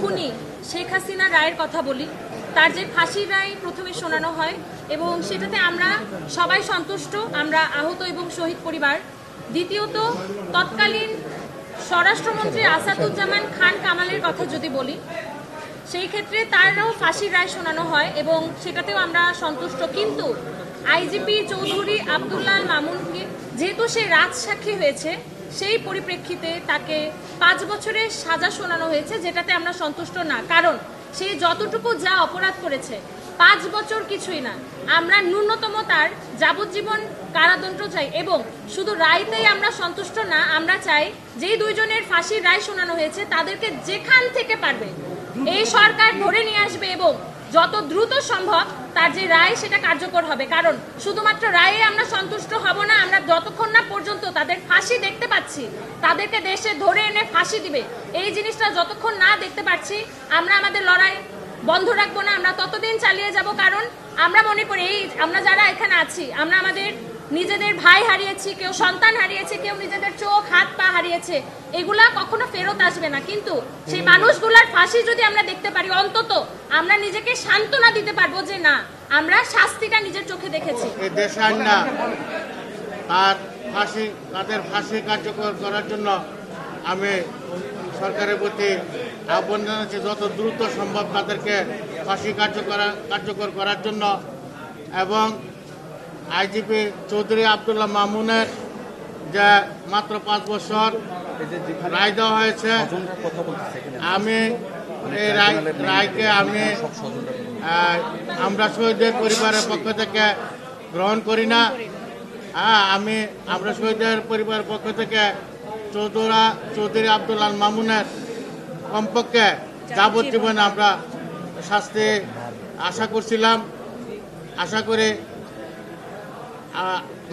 খুনি শেখ হাসিনা রায়ের কথা বলি। তার যে ফাঁসির রায় প্রথমে শোনানো হয় এবং সেটাতে আমরা সবাই সন্তুষ্ট, আমরা আহত এবং শহীদ পরিবার। দ্বিতীয়ত, তৎকালীন স্বরাষ্ট্রমন্ত্রী আসাদুজ্জামান খান কামালের কথা যদি বলি, সেই ক্ষেত্রে তারও ফাঁসির রায় শোনানো হয় এবং সেটাতেও আমরা সন্তুষ্ট। কিন্তু আইজিপি চৌধুরী আব্দুল্লাহ মামুনকে যেহেতু সে রাজসাক্ষী হয়েছে, সেই পরিপ্রেক্ষিতে তাকে 5 বছরের সাজা শোনানো হয়েছে, যেটাতে আমরা সন্তুষ্ট না। কারণ সে যতটুকু যা অপরাধ করেছে 5 বছর কিছুই না, আমরা ন্যূনতম তার যাবজ্জীবন কারাদণ্ড চাই। এবং শুধু রায়তেই আমরা সন্তুষ্ট না, আমরা চাই যেই দুইজনের ফাঁসির রায় শোনানো হয়েছে তাদেরকে যেখান থেকে পারবে এই সরকার ধরে নিয়ে আসবে এবং যত দ্রুত সম্ভব তার যে রায় সেটা কার্যকর হবে। কারণ শুধুমাত্র রায়ে আমরা সন্তুষ্ট হব না, আমরা যতক্ষণ না পর্যন্ত তাদের ফাঁসি দেখতে পাচ্ছি, তাদেরকে দেশে ধরে এনে ফাঁসি দিবে, এই জিনিসটা যতক্ষণ না দেখতে পাচ্ছি আমরা আমাদের লড়াই বন্ধ রাখবো না, আমরা ততদিন চালিয়ে যাব। কারণ আমরা মনে করি এই আমরা যারা এখানে আছি, আমরা আমাদের নিজেদের ভাই হারিয়েছি, কেউ সন্তান হারিয়েছে, কেউ নিজেদের চোখ হাত পা হারিয়েছে, এগুলা কখনো ফেরত আসবে না। কিন্তু সেই মানুষগুলার ফাঁসি যদি আমরা দেখতে পারি, অন্তত আমরা নিজেকে সান্ত্বনা দিতে পারবো যে না, আমরা শাস্তিটা নিজের চোখে দেখেছি। তাদের ফাঁসি কার্যকর করার জন্য আমি সরকারের প্রতি আহ্বান জানাচ্ছি, যত দ্রুত সম্ভব তাদেরকে ফাঁসি কার্যকর করার জন্য। এবং আইজিপি চৌধুরী আব্দুল্লাহ মামুনের যে মাত্র 5 বছর রায় দেওয়া হয়েছে, আমি এই রায়কে আমরা শহীদের পরিবারের পক্ষ থেকে গ্রহণ করি না। আমরা শহীদের পরিবারের পক্ষ থেকে চৌধুরী আব্দুল্লাহ মামুনের কমপক্ষে যাবজ্জীবন আমরা শাস্তি আশা করছিলাম। আশা করে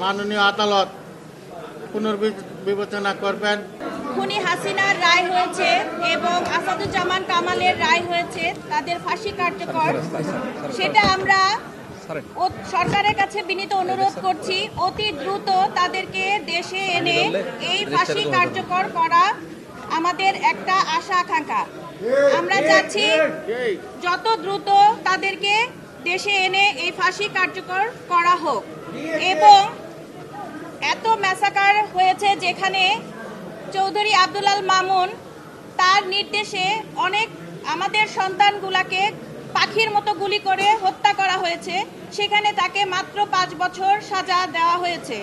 মাননীয় আদালত পুনর্বিবেচনা করবেন। খুনি হাসিনার রায় হয়েছে এবং আসাদুজ্জামান কামালের রায় হয়েছে, তাদের ফাঁসি কার্যকর, সেটা আমরা সরকারের কাছে বিনীত অনুরোধ করছি অতি দ্রুত তাদেরকে দেশে এনে এই ফাঁসি কার্যকর করা আমাদের একটা আশা আকাঙ্ক্ষা। আমরা চাচ্ছি যত দ্রুত তাদেরকে দেশে এনে এই ফাঁসি কার্যকর করা হোক। এবং এত ম্যাসাকার হয়েছে যেখানে চৌধুরী আব্দুল্লাহ মামুন তার নির্দেশে অনেক আমাদের সন্তানগুলাকে পাখির মতো গুলি করে হত্যা করা হয়েছে, সেখানে তাকে মাত্র 5 বছর সাজা দেওয়া হয়েছে।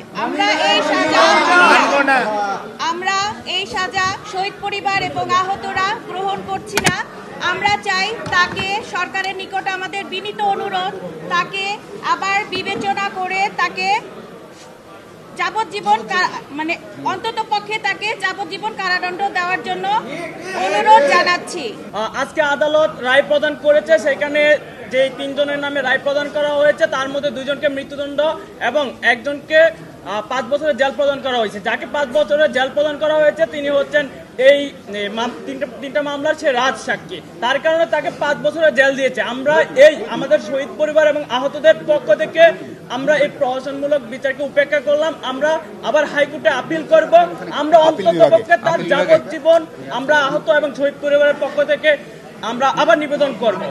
আমরা এই সাজা শহীদ পরিবার এবং আহতরা গ্রহণ করছি না। আমরা চাই তাকে সরকারের নিকট আমাদের বিনীত অনুরোধ, তাকে আবার বিবেচনা করে তাকে যাবজ্জীবন মানে অন্তত পক্ষে তাকে যাবজ্জীবন কারাদণ্ড দেওয়ার জন্য অনুরোধ জানাচ্ছি। আজকে আদালত রায় প্রদান করেছে, সেখানে যে 3 জনের নামে রায় প্রদান করা হয়েছে তার মধ্যে 2 জনকে মৃত্যুদণ্ড এবং একজনকে 5 বছরের জেল প্রদান করা হয়েছে। যাকে 5 বছরের জেল প্রদান করা হয়েছে তিনি হচ্ছেন এই তিনটা মামলার সে রাজ সাক্ষী, তার কারণে তাকে 5 বছরের জেল দিয়েছে। আমরা এই আমাদের শহীদ পরিবার এবং আহতদের পক্ষ থেকে আমরা এই প্রহসনমূলক বিচারকে উপেক্ষা করলাম। আমরা আবার হাইকোর্টে আপিল করব। আমরা অন্ততপক্ষে তার যাবজ্জীবন আমরা আহত এবং শহীদ পরিবারের পক্ষ থেকে আমরা আবার নিবেদন করব।